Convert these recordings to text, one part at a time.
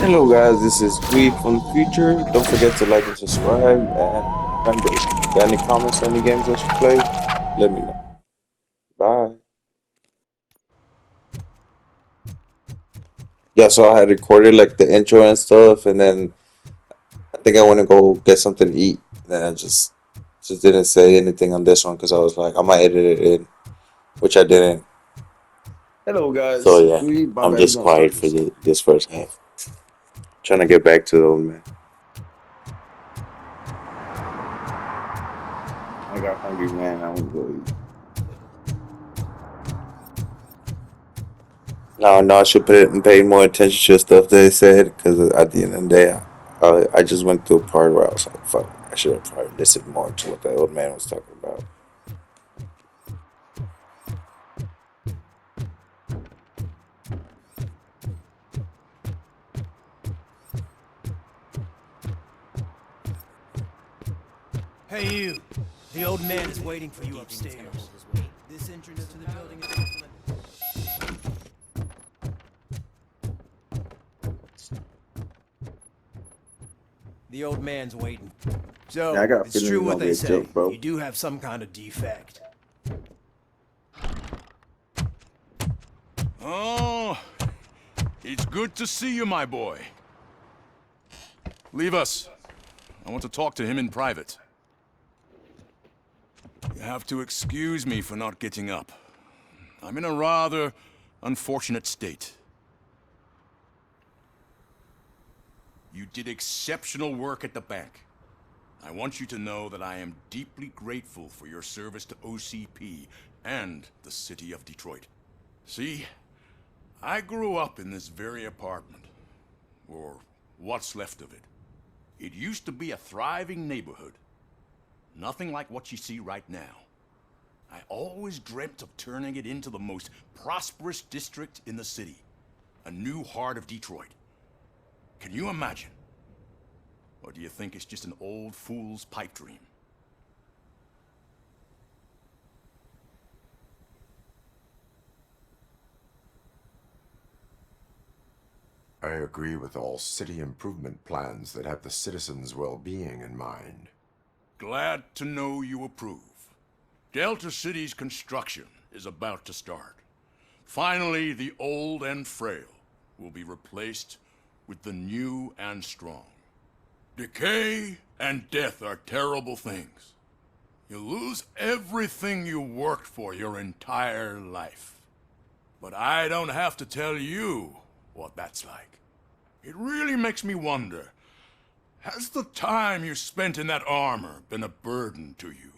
Hello guys, this is Weed from the future. Don't forget to like and subscribe, and remember, got any comments or any games I should play? Let me know. Bye. Yeah, so I had recorded like the intro and stuff, and then I think I went to go get something to eat. Then I just didn't say anything on this one because I was like, I might edit it in, which I didn't. Hello, So guys. yeah, My I'm bad. We're just gonna start quiet for this. this first game. Trying to get back to the old man. I got hungry, man. I want to go eat. No, I should put it and pay more attention to the stuff they said because at the end of the day, I just went through a part where I was like, fuck, I should have probably listened more to what the old man was talking about. Hey you! The old man is waiting for you upstairs. This entrance to the building is off limits. The old man's waiting. Yeah, I So, got a it's feeling true it's what gonna be they a say. joke, bro. You do have some kind of defect. Oh, it's good to see you, my boy. Leave us. I want to talk to him in private. You have to excuse me for not getting up. I'm in a rather unfortunate state. You did exceptional work at the bank. I want you to know that I am deeply grateful for your service to OCP and the city of Detroit. See, I grew up in this very apartment, or what's left of it. It used to be a thriving neighborhood. Nothing like what you see right now. I always dreamt of turning it into the most prosperous district in the city. A new heart of Detroit. Can you imagine? Or do you think it's just an old fool's pipe dream? I agree with all city improvement plans that have the citizens' well-being in mind. Glad to know you approve. Delta City's construction is about to start. Finally, the old and frail will be replaced with the new and strong. Decay and death are terrible things. You lose everything you worked for your entire life. But I don't have to tell you what that's like. It really makes me wonder, has the time you spent in that armor been a burden to you?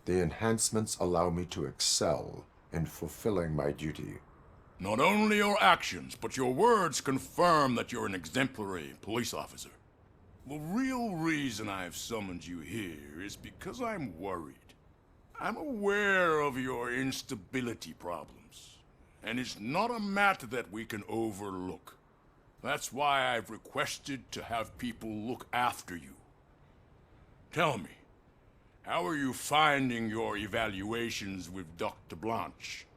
The enhancements allow me to excel in fulfilling my duty. Not only your actions, but your words confirm that you're an exemplary police officer. The real reason I've summoned you here is because I'm worried. I'm aware of your instability problems, and it's not a matter that we can overlook. That's why I've requested to have people look after you. Tell me, how are you finding your evaluations with Dr. Blanche?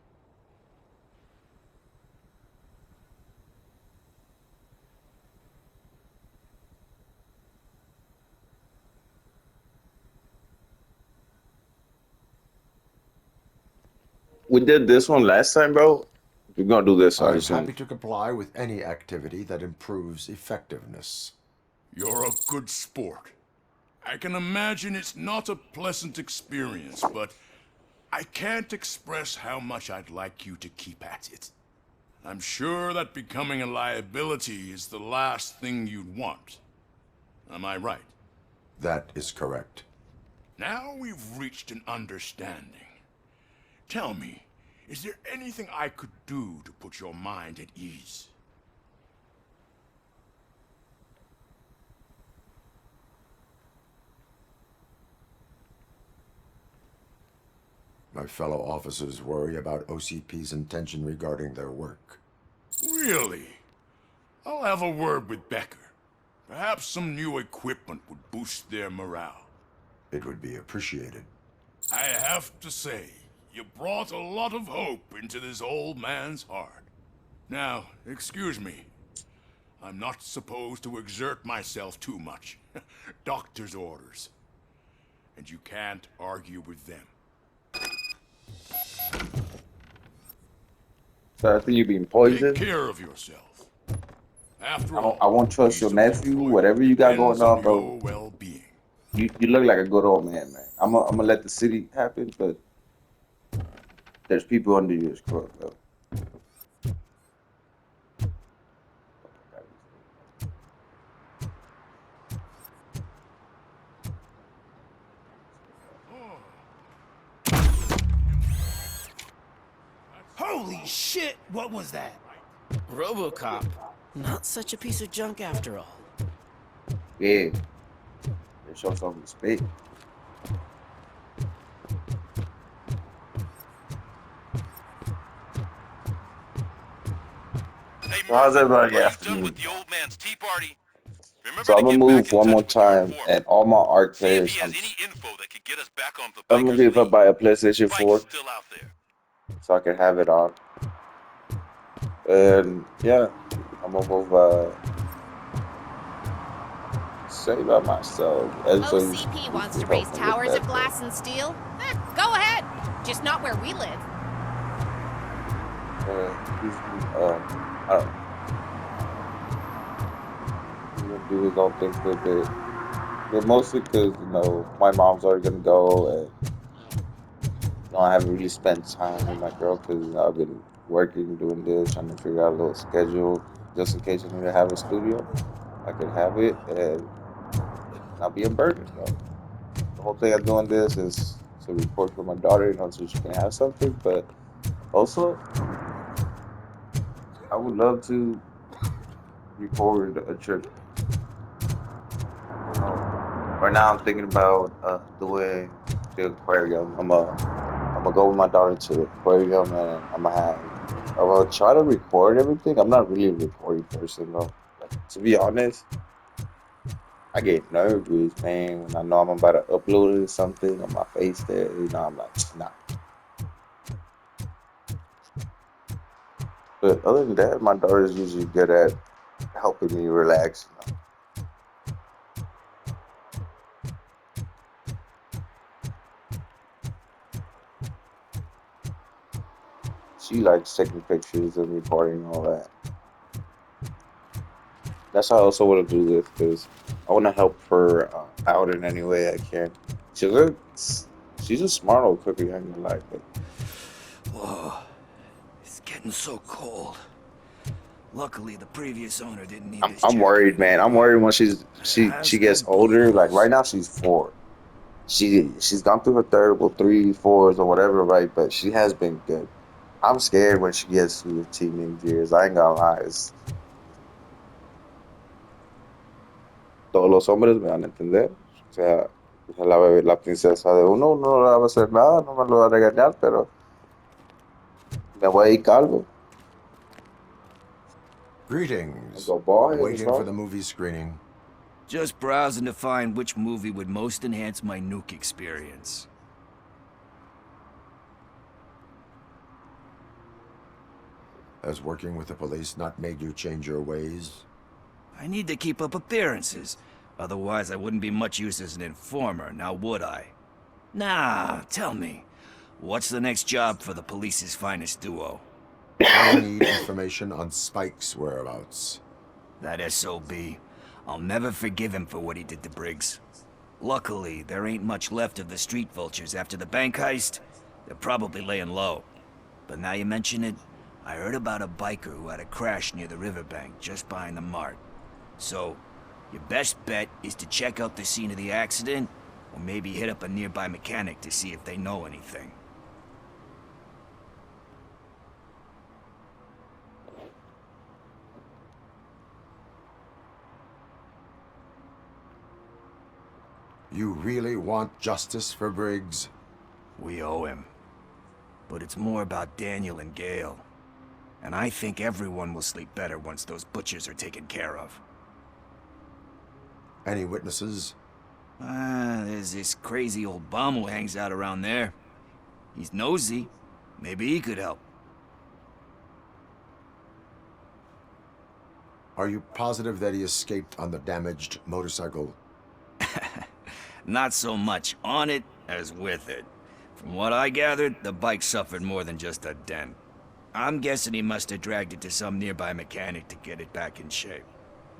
We did this one last time, bro. We're gonna do this, I I'm assume. happy to comply with any activity that improves effectiveness. You're a good sport. I can imagine it's not a pleasant experience, but I can't express how much I'd like you to keep at it. I'm sure that becoming a liability is the last thing you'd want. Am I right? That is correct. Now we've reached an understanding. Tell me, is there anything I could do to put your mind at ease? My fellow officers worry about OCP's intention regarding their work. Really? I'll have a word with Becker. Perhaps some new equipment would boost their morale. It would be appreciated. I have to say, you brought a lot of hope into this old man's heart. Now, excuse me. I'm not supposed to exert myself too much. Doctor's orders. And you can't argue with them. So I think you're being Take poisoned. care of yourself. After I all, won't trust your peace of nephew. Detroit Whatever you got depends going on, on bro. your well-being. You look like a good old man, man. I'm gonna let the city happen, but there's people under your scrub, though. Holy shit! What was that? Robocop. Not such a piece of junk after all. Yeah, they show some respect. Hey, So how's Murphy, everybody are you after done me? with the old man's tea party? Remember So to I'm gonna get back move in one more touch with your time, informant. and all my ARC See if players, he has any info that could get us back on the I'm gonna biker's be if I lead. buy a PlayStation Spike's 4 still out there. so I can have it on. And yeah, I'm gonna move. Say by myself, and so OCP wants to raise help me with towers that. of glass and steel? Go ahead. Just not where we live. I don't know. He's gonna do his own thing for a bit, but mostly because my mom's already gonna go, and I haven't really spent time with my girl because I've been working, doing this, trying to figure out a little schedule just in case I need to have a studio. I could have it and not be a burden. The whole thing of doing this is to record for my daughter, so she can have something. But also, I would love to record a trip. Right now, I'm thinking about doing the aquarium. I'm gonna go with my daughter to the aquarium, and I'm gonna try to record everything. I'm not really a recording person though. Like, to be honest, I get nervous, man, when I know I'm about to upload something on my face there. I'm like, nah. But other than that, my daughter's usually good at helping me relax. She likes taking pictures and recording all that. That's how I also want to do this because I want to help her out in any way I can. She's a she's a smart old cookie, I ain't gonna lie. But Whoa. It's getting so cold. Luckily, the previous owner didn't need this I'm jacket worried, man. I'm anymore. worried when It she has gets got older. Like bullet right now, she's 4. She's gone through her third, well, 3, 4s or whatever, right? But she has been good. I'm scared when she gets to the teenage years. I ain't gonna lie. Todos los hombres me van a entender. O sea, la princesa de uno no le va a hacer nada, no me lo va a regañar, pero me voy a ir calvo. I Greetings. go bald headed, Waiting for bro. the movie screening. Just browsing to find which movie would most enhance my nuke experience. Has working with the police not made you change your ways? I need to keep up appearances. Otherwise, I wouldn't be much use as an informer, now would I? Nah, tell me. What's the next job for the police's finest duo? I need information on Spike's whereabouts. That SOB. I'll never forgive him for what he did to Briggs. Luckily, there ain't much left of the street vultures after the bank heist. They're probably laying low. But now you mention it, I heard about a biker who had a crash near the riverbank just behind the mart. So, your best bet is to check out the scene of the accident, or maybe hit up a nearby mechanic to see if they know anything. You really want justice for Briggs? We owe him. But it's more about Daniel and Gale. And I think everyone will sleep better once those butchers are taken care of. Any witnesses? There's this crazy old bum who hangs out around there. He's nosy. Maybe he could help. Are you positive that he escaped on the damaged motorcycle? Not so much on it as with it. From what I gathered, the bike suffered more than just a dent. I'm guessing he must have dragged it to some nearby mechanic to get it back in shape.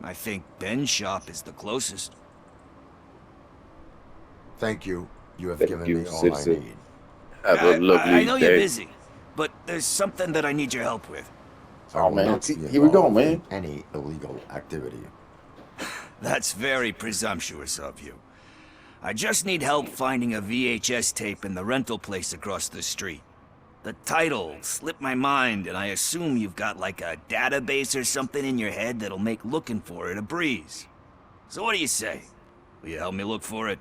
I think Ben's shop is the closest. Thank you. You have Thank given you, me all citizen. I need. Have a lovely I know you're day. busy, but there's something that I need your help with. I Oh, will man. not be Here we go, involved man. in any illegal activity. That's very presumptuous of you. I just need help finding a VHS tape in the rental place across the street. The title slipped my mind, and I assume you've got like a database or something in your head that'll make looking for it a breeze. So what do you say? Will you help me look for it?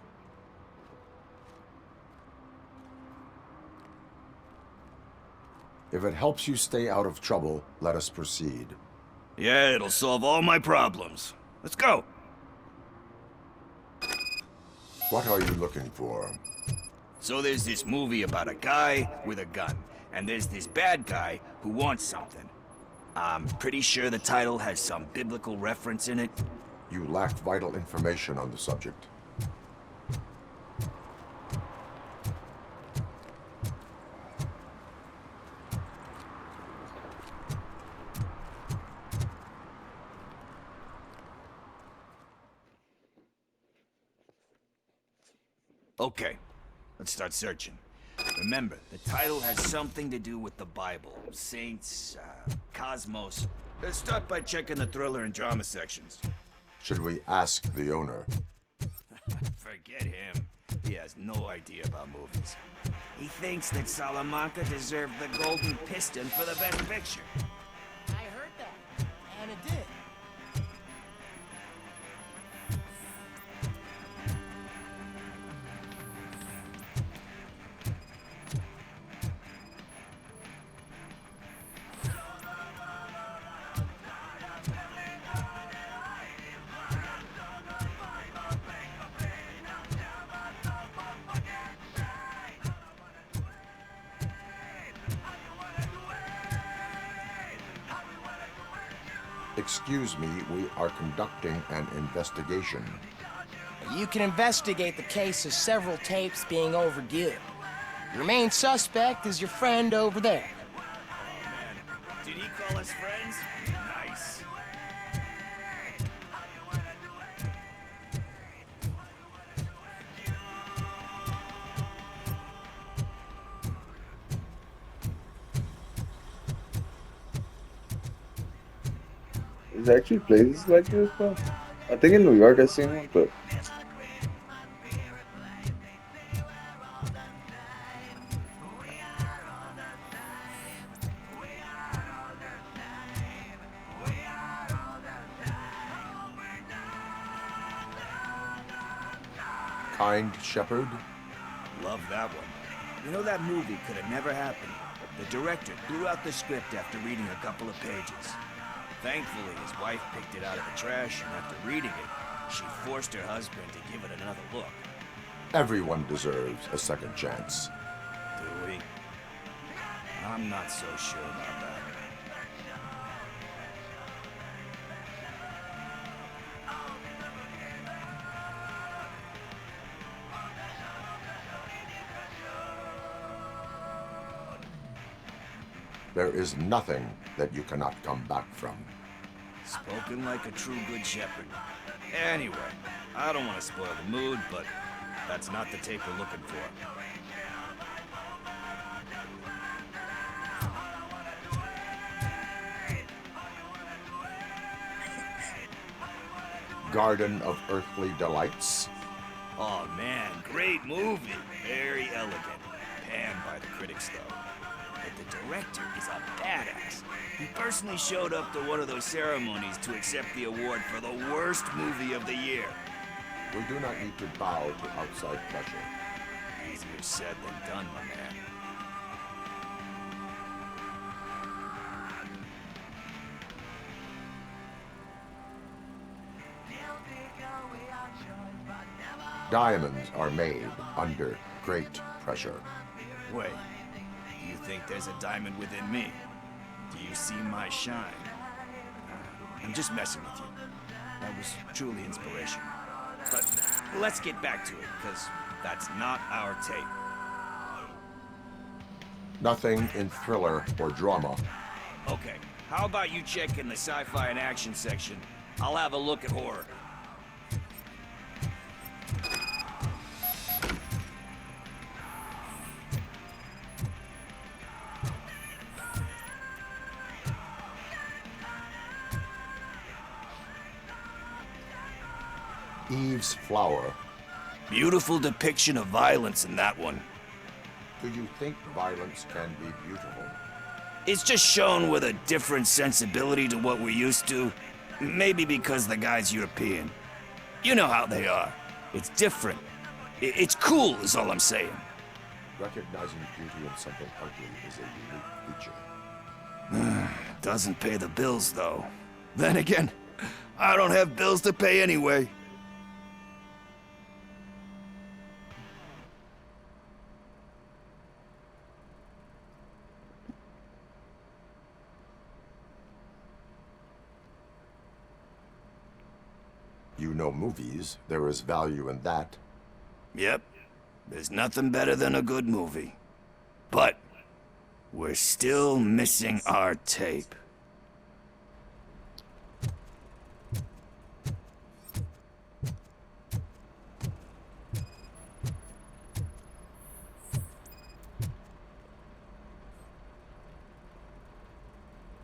If it helps you stay out of trouble, let us proceed. Yeah, it'll solve all my problems. Let's go. What are you looking for? So there's this movie about a guy with a gun, and there's this bad guy who wants something. I'm pretty sure the title has some biblical reference in it. You lack vital information on the subject. Okay, let's start searching. Remember, the title has something to do with the Bible, saints, cosmos. Let's start by checking the thriller and drama sections. Should we ask the owner? Forget him. He has no idea about movies. He thinks that Salamanca deserved the Golden Piston for the best picture. I heard that, and it did. Excuse me, we are conducting an investigation. You can investigate the case of several tapes being overdue. Your main suspect is your friend over there. Did he call us friends? Nice. Is there actually places like this, bro? I think in New York I seen one, but Kind Shepherd? Love that one. You know, that movie could have never happened. The director threw out the script after reading a couple of pages. Thankfully, his wife picked it out of the trash, and after reading it, she forced her husband to give it another look. Everyone deserves a second chance. Do we? I'm not so sure about that. There is nothing that you cannot come back from. Spoken like a true good shepherd. Anyway, I don't want to spoil the mood, but that's not the tape we're looking for. Garden of Earthly Delights? Oh man, great movie. Very elegant. Panned by the critics though. But the director is a badass. He personally showed up to one of those ceremonies to accept the award for the worst movie of the year. We do not need to bow to outside pressure. Easier said than done, my man. Diamonds are made under great pressure. Wait, do you think there's a diamond within me? Do you see my shine? I'm just messing with you. That was truly inspirational. But let's get back to it, because that's not our tape. Nothing in thriller or drama. Okay, how about you check in the sci-fi and action section? I'll have a look at horror. Eve's Flower. Beautiful depiction of violence in that one. Do you think violence can be beautiful? It's just shown with a different sensibility to what we're used to. Maybe because the guy's European. You know how they are. It's different. It's cool is all I'm saying. Recognizing beauty in something ugly is a unique feature. Doesn't pay the bills, though. Then again, I don't have bills to pay anyway. You know movies. There is value in that. Yep. There's nothing better than a good movie. But we're still missing our tape.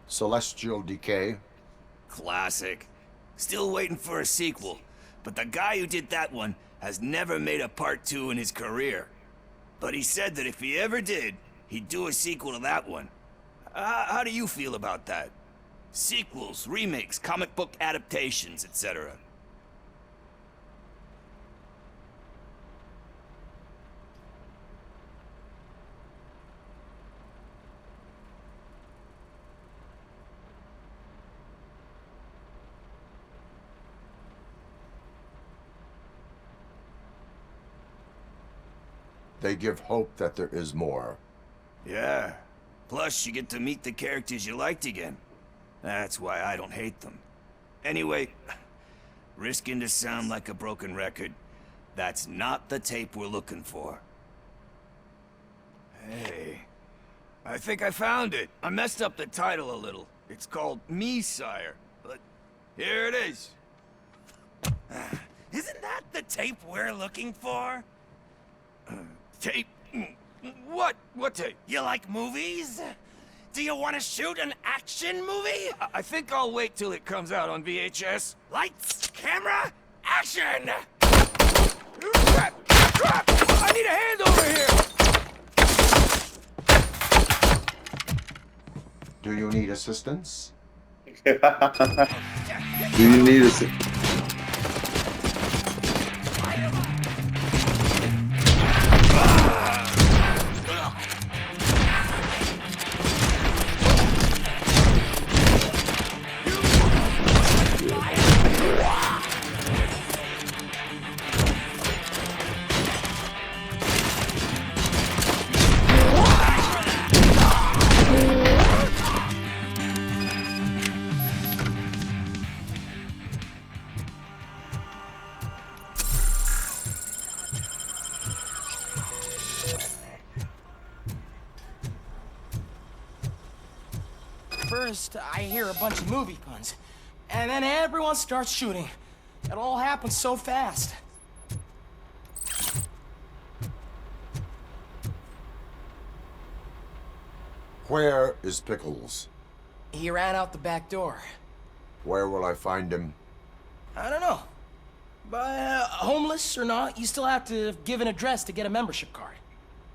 Celestial Decay. Classic. Still waiting for a sequel. But the guy who did that one has never made a part 2 in his career. But he said that if he ever did, he'd do a sequel to that one. How do you feel about that? Sequels, remakes, comic book adaptations, etc. They give hope that there is more. Yeah. Plus, you get to meet the characters you liked again. That's why I don't hate them. Anyway, risking to sound like a broken record, that's not the tape we're looking for. Hey, I think I found it. I messed up the title a little. It's called Me, Sire, but here it is. Isn't that the tape we're looking for? Tape? What? What tape? You like movies? Do you want to shoot an action movie? I think I'll wait till it comes out on VHS. Lights, camera, action! Crap! Crap! I need a hand over here! Do you need assistance? Do you need a? First, I hear a bunch of movie puns, and then everyone starts shooting. It all happens so fast. Where is Pickles? He ran out the back door. Where will I find him? I don't know. But homeless or not, you still have to give an address to get a membership card.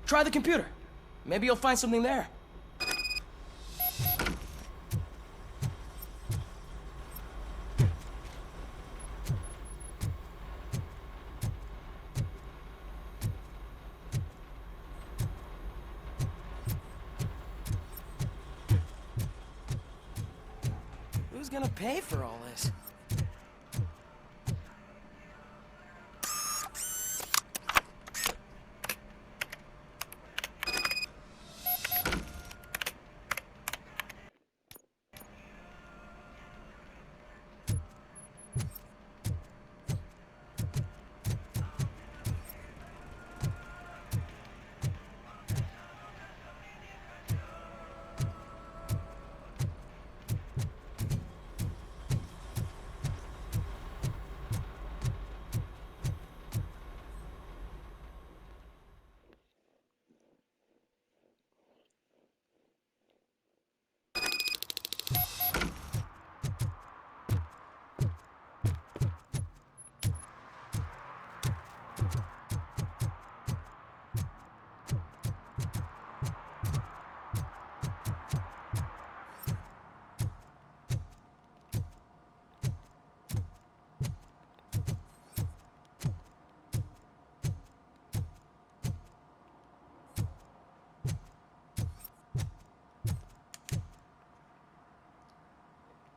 Try the computer. Maybe you'll find something there. Who's gonna pay for all this?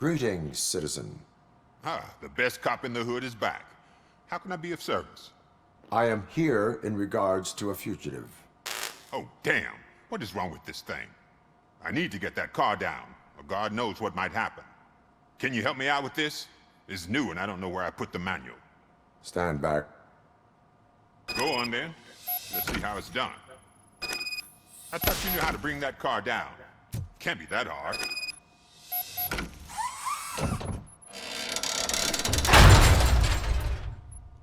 Greetings, citizen. Ah, the best cop in the hood is back. How can I be of service? I am here in regards to a fugitive. Oh, damn. What is wrong with this thing? I need to get that car down, or God knows what might happen. Can you help me out with this? It's new and I don't know where I put the manual. Stand back. Go on then. Let's see how it's done. I thought you knew how to bring that car down. Can't be that hard.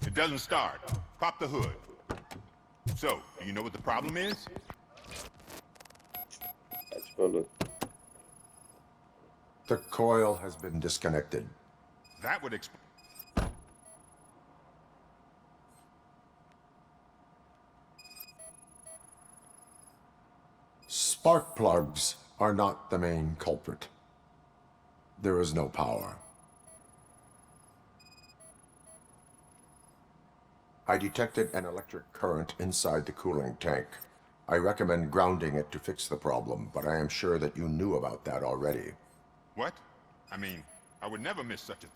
It doesn't start. Pop the hood. So, do you know what the problem is? Let's go look. The coil has been disconnected. That would explain. Spark plugs are not the main culprit. There is no power. I detected an electric current inside the cooling tank. I recommend grounding it to fix the problem, but I am sure that you knew about that already. What? I mean, I would never miss such a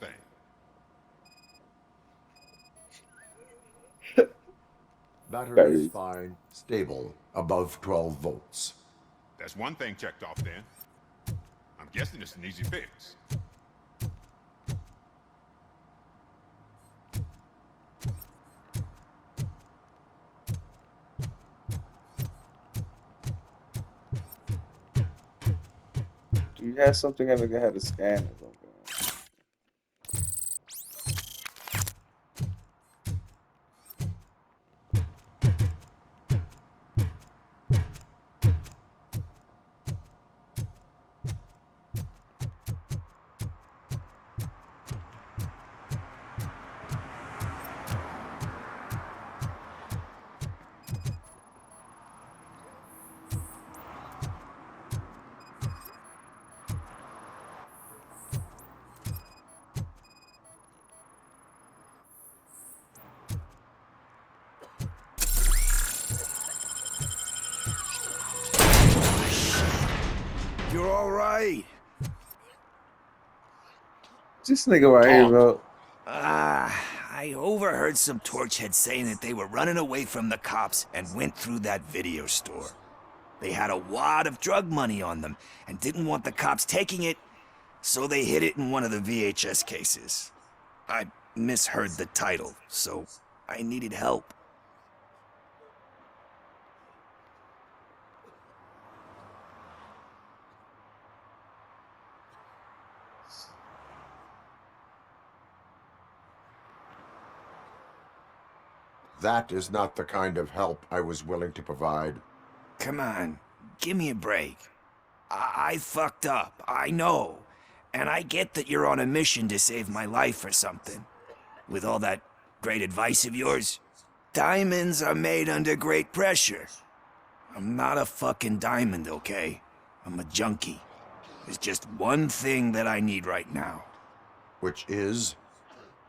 thing. Battery is fine, stable, above 12 volts. That's one thing checked off then. I'm guessing it's an easy fix. Do you have something ever had a scan or something? You're all right. This nigga right here, bro. I overheard some torchheads saying that they were running away from the cops and went through that video store. They had a wad of drug money on them and didn't want the cops taking it, so they hid it in one of the VHS cases. I misheard the title, so I needed help. That is not the kind of help I was willing to provide. Come on, give me a break. I fucked up, I know. And I get that you're on a mission to save my life or something. With all that great advice of yours, diamonds are made under great pressure. I'm not a fucking diamond, okay? I'm a junkie. There's just one thing that I need right now. Which is?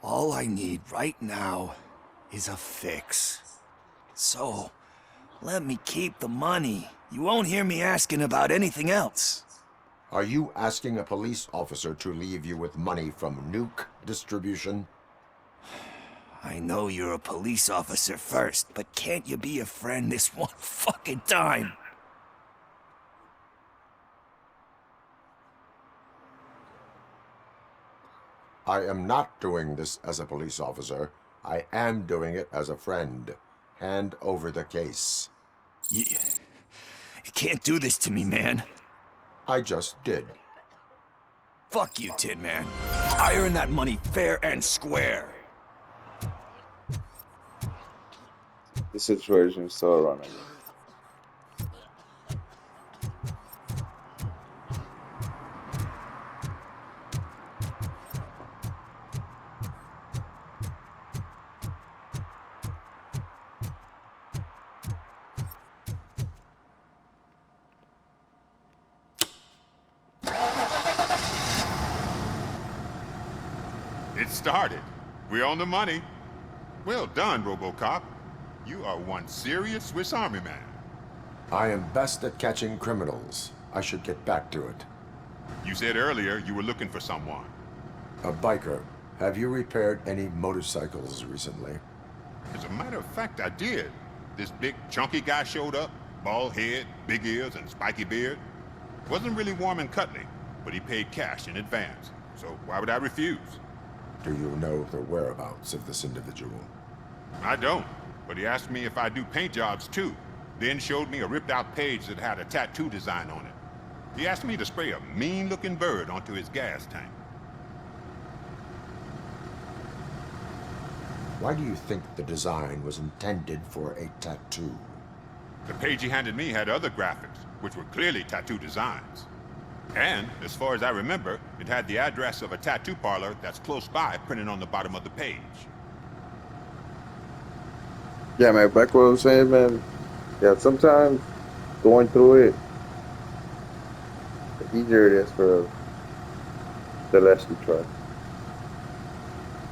All I need right now is a fix. So, let me keep the money. You won't hear me asking about anything else. Are you asking a police officer to leave you with money from nuke distribution? I know you're a police officer first, but can't you be a friend this one fucking time? I am not doing this as a police officer. I am doing it as a friend. Hand over the case. You can't do this to me, man. I just did. Fuck you, Tin Man. I earned that money fair and square. The situation is still running. It started. We're on the money. Well done, RoboCop. You are one serious Swiss Army man. I am best at catching criminals. I should get back to it. You said earlier you were looking for someone. A biker. Have you repaired any motorcycles recently? As a matter of fact, I did. This big, chunky guy showed up. Bald head, big ears, and spiky beard. Wasn't really warm and cuddly, but he paid cash in advance. So why would I refuse? Do you know the whereabouts of this individual? I don't, but he asked me if I do paint jobs too. Then showed me a ripped out page that had a tattoo design on it. He asked me to spray a mean-looking bird onto his gas tank. Why do you think the design was intended for a tattoo? The page he handed me had other graphics, which were clearly tattoo designs. And, as far as I remember, it had the address of a tattoo parlor that's close by printed on the bottom of the page. Yeah, man, back what I was saying, man. Yeah, sometimes going through it, the easier it is for the less you try.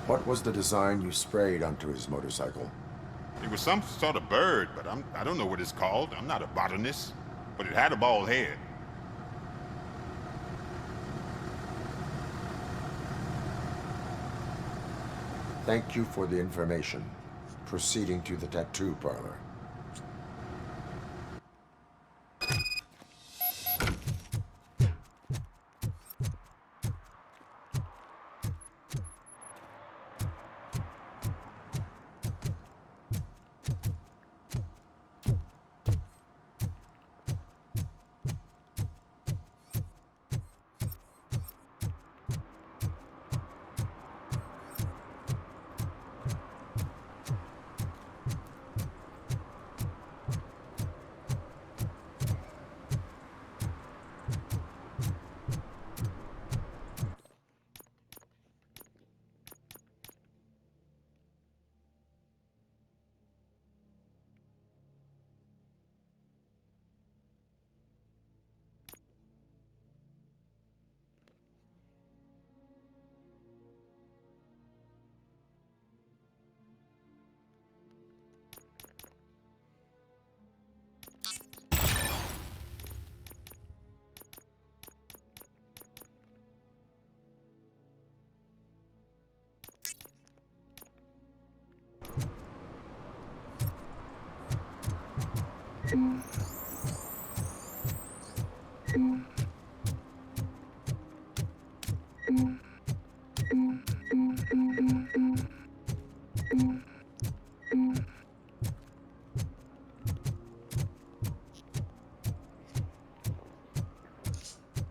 What was the design you sprayed onto his motorcycle? It was some sort of bird, but I don't know what it's called. I'm not a botanist. But it had a bald head. Thank you for the information. Proceeding to the tattoo parlor.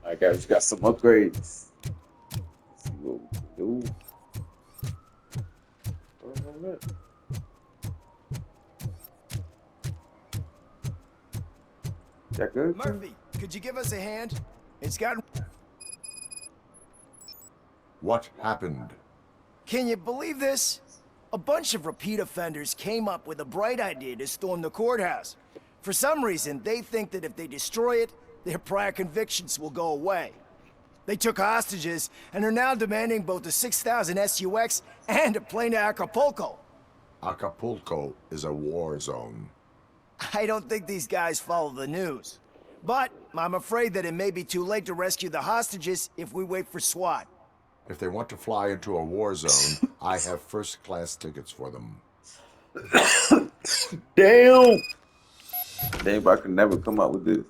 Alright, guys, we got some upgrades. Let's see what we can do. That good? Murphy, could you give us a hand? It's got... What happened? Can you believe this? A bunch of repeat offenders came up with a bright idea to storm the courthouse. For some reason, they think that if they destroy it, their prior convictions will go away. They took hostages and are now demanding both a 6,000 SUX and a plane to Acapulco. Acapulco is a war zone. I don't think these guys follow the news. But I'm afraid that it may be too late to rescue the hostages if we wait for SWAT. If they want to fly into a war zone, I have first-class tickets for them. Damn! Damn, I could never come up with this.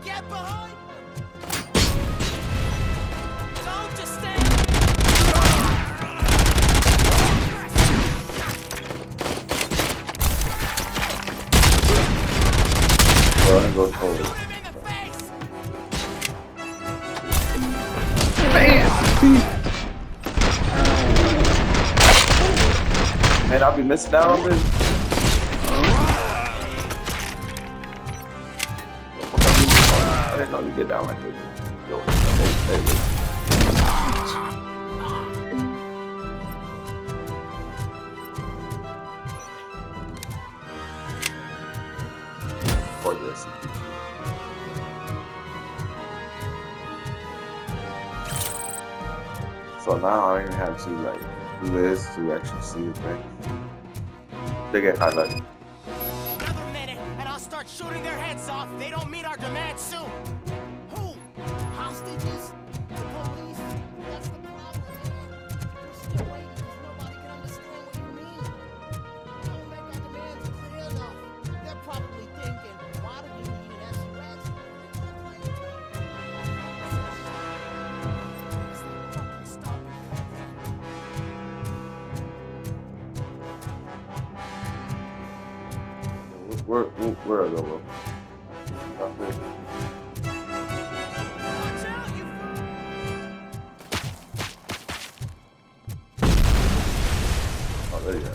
Get behind me! Don't just stand! Go forward. Shoot him in the face! Bam! Man, I'll be missing out on this. I didn't know you get down like this. Yo, hey. For this. So now I don't even have to like do this to actually see the thing. They get highlighted. Another minute, and I'll start shooting their heads off if they don't meet our demands soon. Who? Hostages? The police? That's the problem, man. We're still waiting because nobody can understand what you mean. Don't make our demands clear enough. They're probably thinking, why do we need an SOS? They're gonna play it. It's like fucking stop. Where are they? Oh, there you go.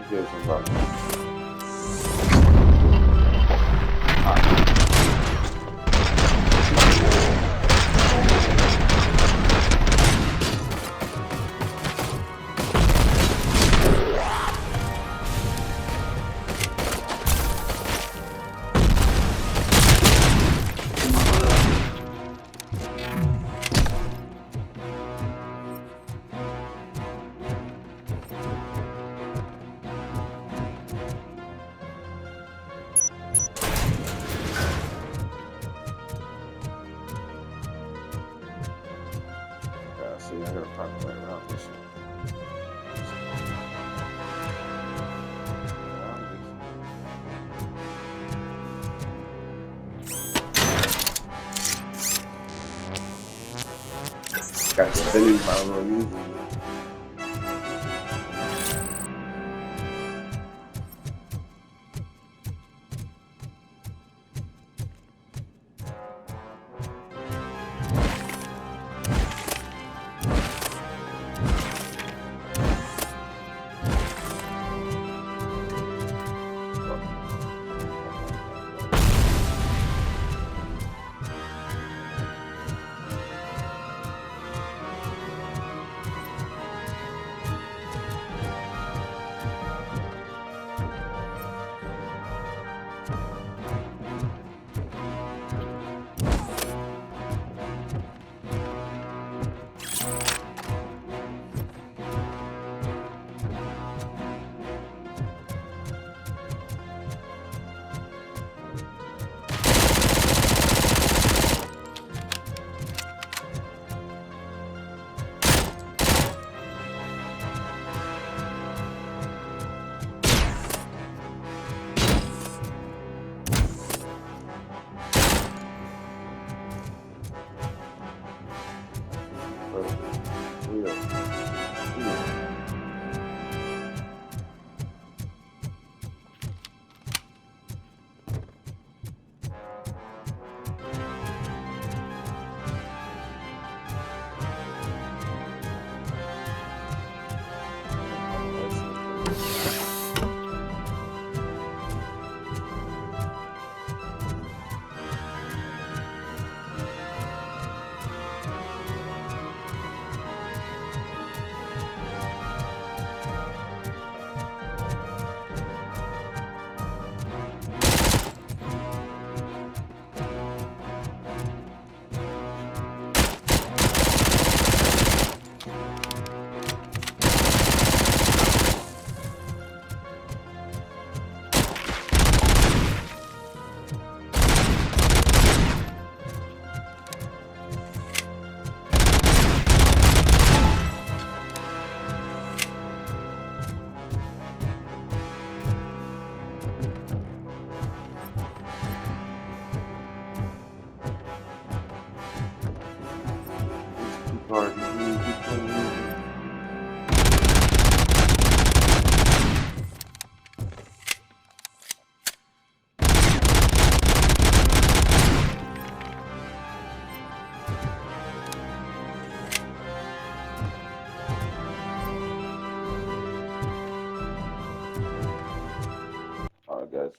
Here's some rock. See, I gotta find a way around this shit. Got to save my little music.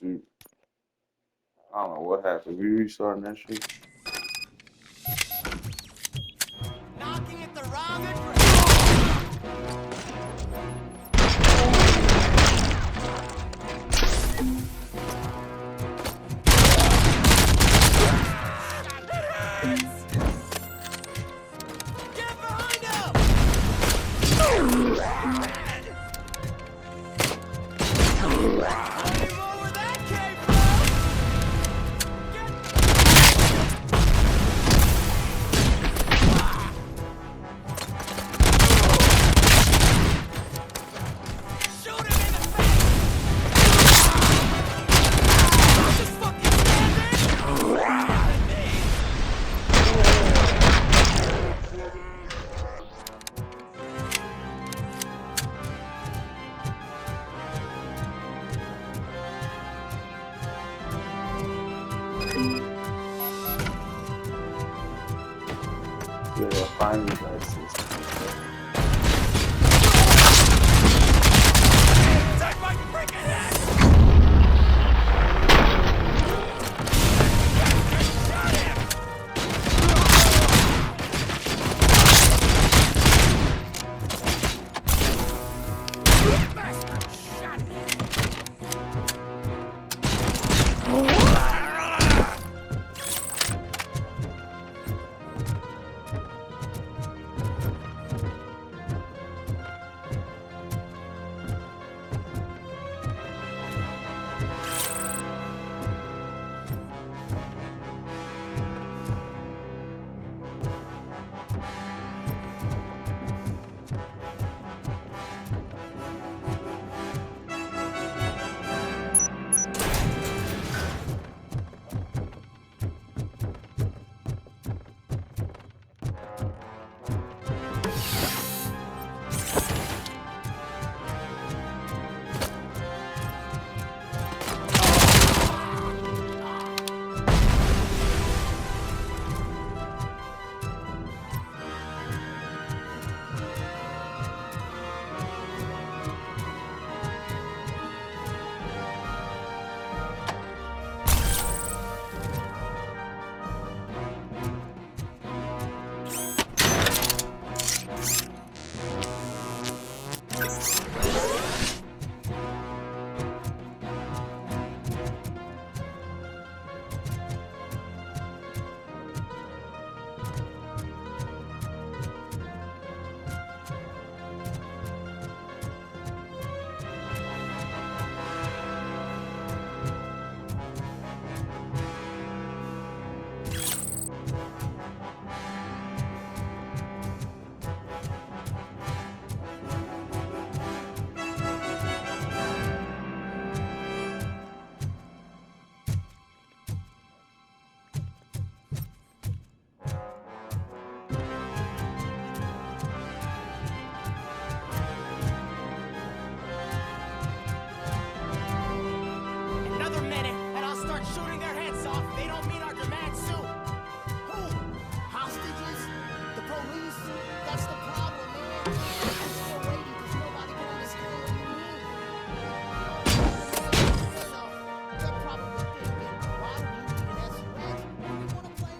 unless we, I don't know what happened. We restarting that shit. Knocking at the wrong address. Get behind him! Any more where that came from? Shoot him in the face! Just fucking stand there! Yeah, finally got system. Take my freaking head! Another minute, and I'll start shooting their heads off if they don't meet our demands soon. Who? Hostages? The police? That's the problem, man. I'm still waiting because nobody can understand what you mean. They're probably thinking, why do you need an SOS? You want to play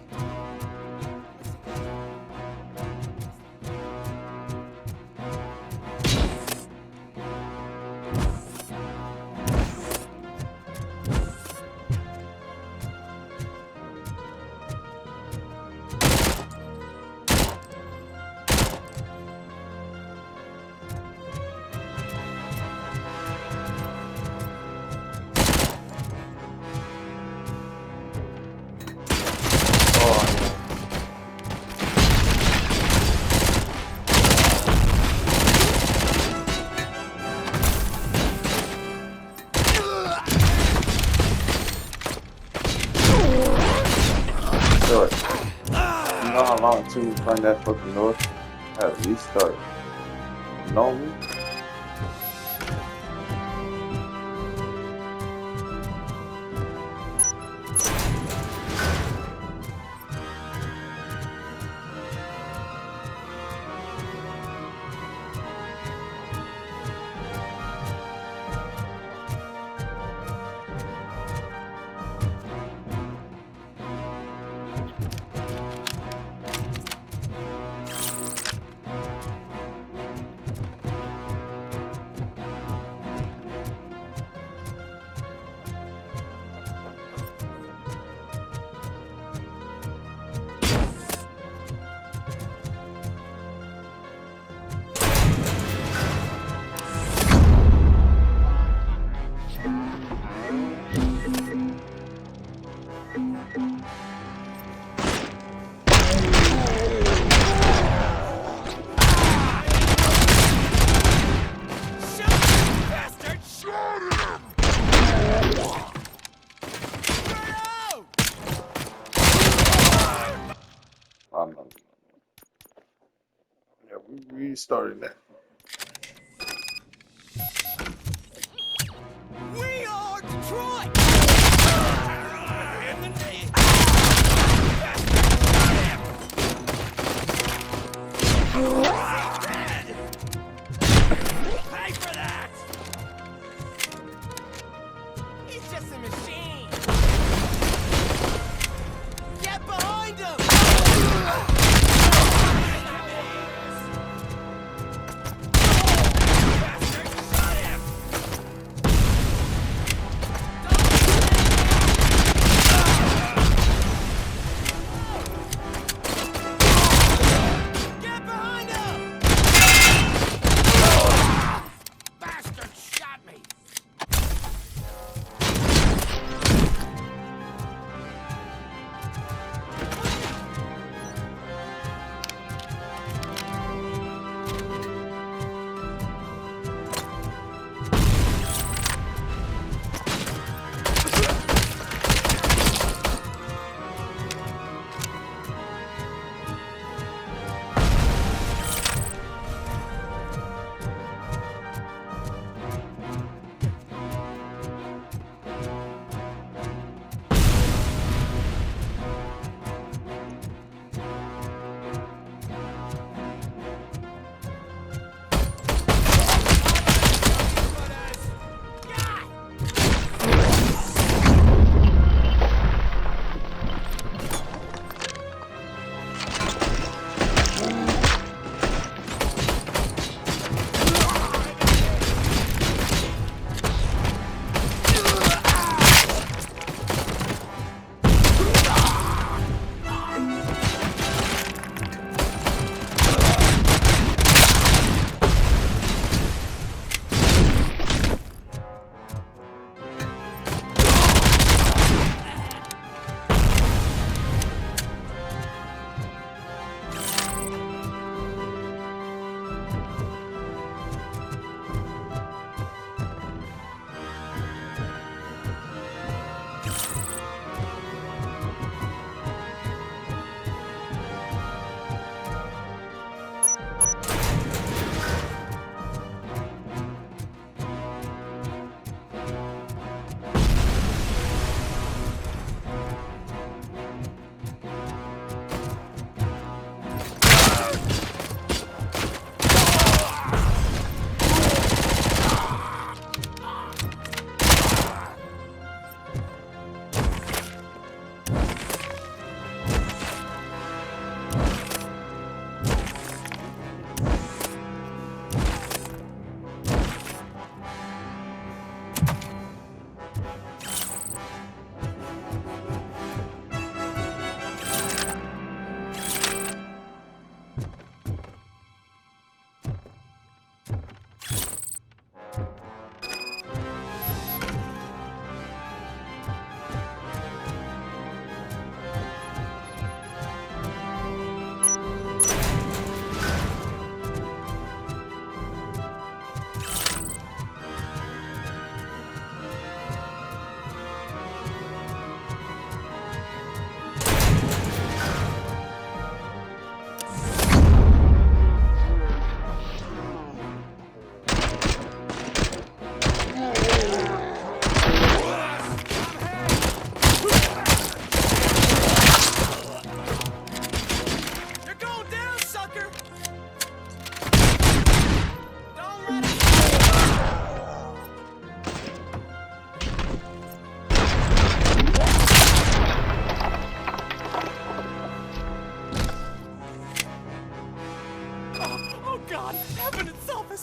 Sure. You know how long it took me to find that fucking north? I at least start. Know me? Yeah, we restarted that. We are Detroit! In the name. Pay for that! He's just a machine! Get behind him!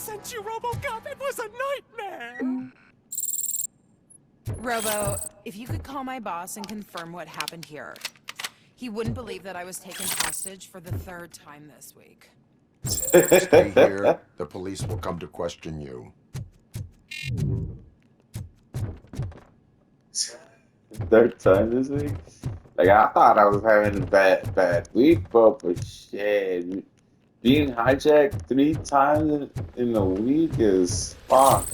sent you, RoboCop. It was a nightmare. Robo, if you could call my boss and confirm what happened here. He wouldn't believe that I was taken hostage for the 3rd time this week. Stay here. The police will come to question you. Third time this week. Like I thought I was having a bad week, but shit, being hijacked 3 times in a week is fuck.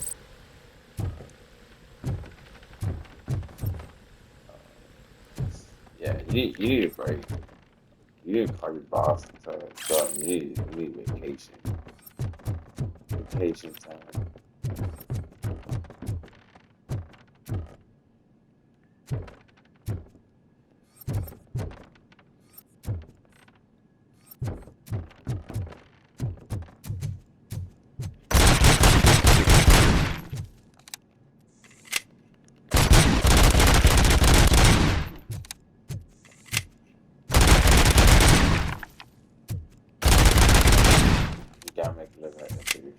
Yeah, you need a break. You need to call your boss and tell him you need vacation. Vacation time. You gotta make it look like a city.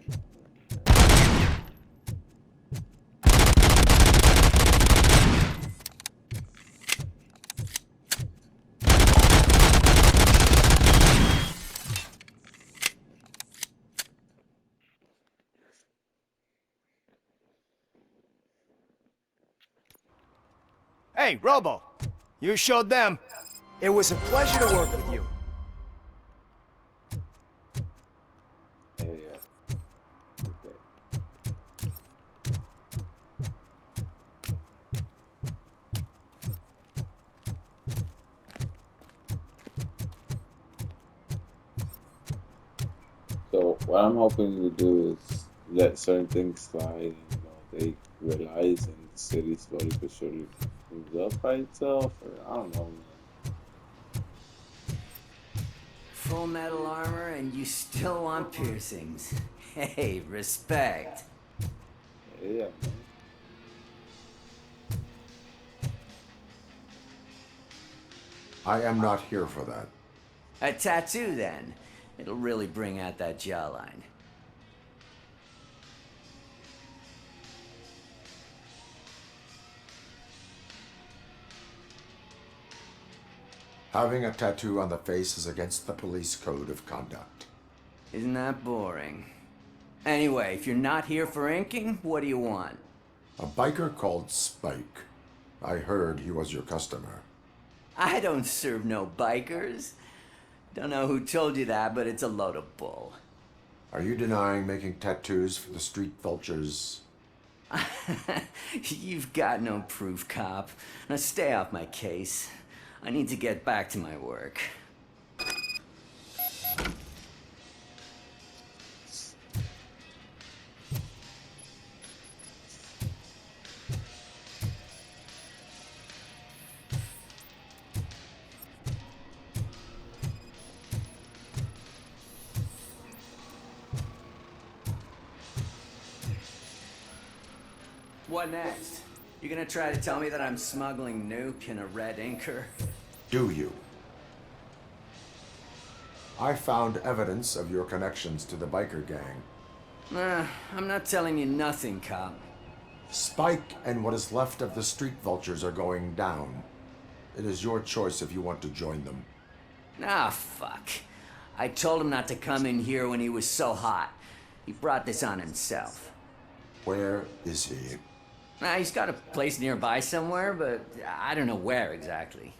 Hey, Robo. You showed them. It was a pleasure to work with you. Yeah. Okay. So what I'm hoping to do is let certain things slide, and they realize, and the city slowly but surely moves up by itself, or I don't know, man. Full metal armor and you still want piercings. Hey, respect. Yeah, man. I am not here for that. A tattoo, then. It'll really bring out that jawline. Having a tattoo on the face is against the police code of conduct. Isn't that boring? Anyway, if you're not here for inking, what do you want? A biker called Spike. I heard he was your customer. I don't serve no bikers. Don't know who told you that, but it's a load of bull. Are you denying making tattoos for the street vultures? You've got no proof, cop. Now stay off my case. I need to get back to my work. What next? You gonna try to tell me that I'm smuggling nuke in a red inker? Do you? I found evidence of your connections to the biker gang. Nah, I'm not telling you nothing, cop. Spike and what is left of the street vultures are going down. It is your choice if you want to join them. Ah, fuck. I told him not to come in here when he was so hot. He brought this on himself. Where is he? He's got a place nearby somewhere, but I don't know where exactly.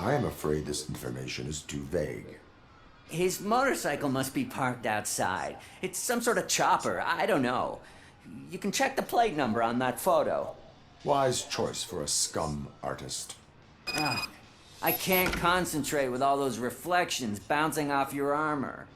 I am afraid this information is too vague. His motorcycle must be parked outside. It's some sort of chopper, I don't know. You can check the plate number on that photo. Wise choice for a scum artist. Oh, I can't concentrate with all those reflections bouncing off your armor.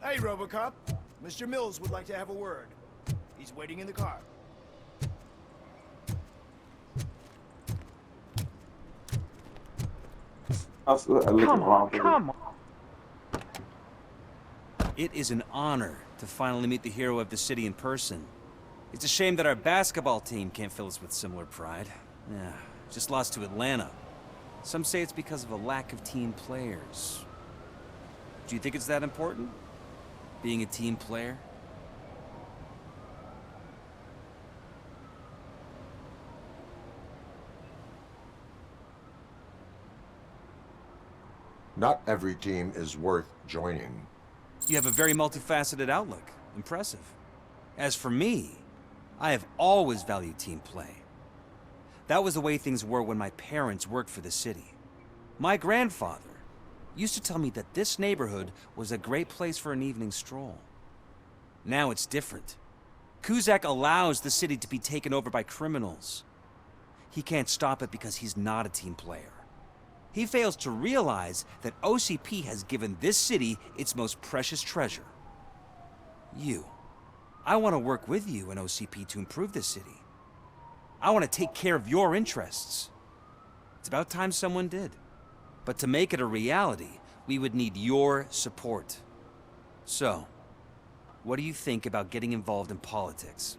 Hey, Robocop. Mr. Mills would like to have a word. He's waiting in the car. I look at Ron. It is an honor to finally meet the hero of the city in person. It's a shame that our basketball team can't fill us with similar pride. Yeah, just lost to Atlanta. Some say it's because of a lack of team players. Do you think it's that important? Being a team player? Not every team is worth joining. You have a very multifaceted outlook. Impressive. As for me, I have always valued team play. That was the way things were when my parents worked for the city. My grandfather used to tell me that this neighborhood was a great place for an evening stroll. Now it's different. Kuzak allows the city to be taken over by criminals. He can't stop it because he's not a team player. He fails to realize that OCP has given this city its most precious treasure. You. I want to work with you and OCP to improve this city. I want to take care of your interests. It's about time someone did. But to make it a reality, we would need your support. So, what do you think about getting involved in politics?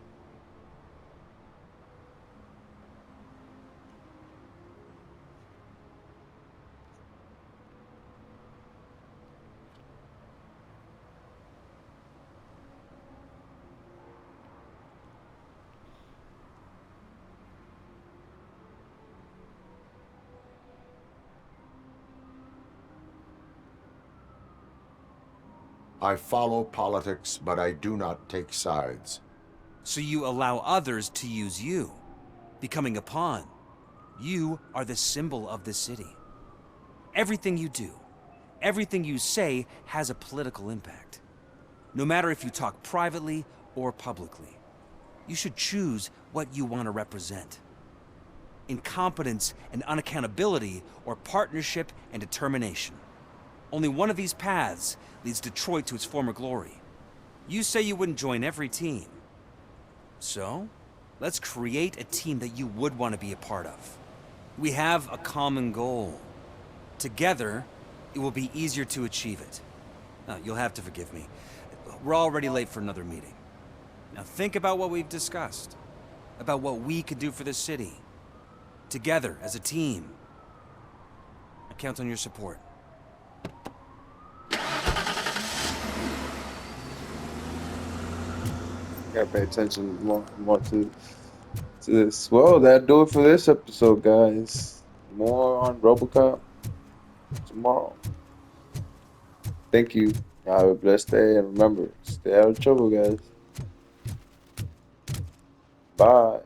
I follow politics, but I do not take sides. So you allow others to use you, becoming a pawn. You are the symbol of the city. Everything you do, everything you say has a political impact. No matter if you talk privately or publicly. You should choose what you want to represent. Incompetence and unaccountability, or partnership and determination. Only one of these paths leads Detroit to its former glory. You say you wouldn't join every team. So, let's create a team that you would want to be a part of. We have a common goal. Together, it will be easier to achieve it. Now, you'll have to forgive me. We're already late for another meeting. Now think about what we've discussed. About what we could do for the city. Together, as a team. I count on your support. Gotta pay attention more to this. Well, that'll do it for this episode, guys. More on RoboCop tomorrow. Thank you. Have a blessed day, and remember, stay out of trouble, guys. Bye.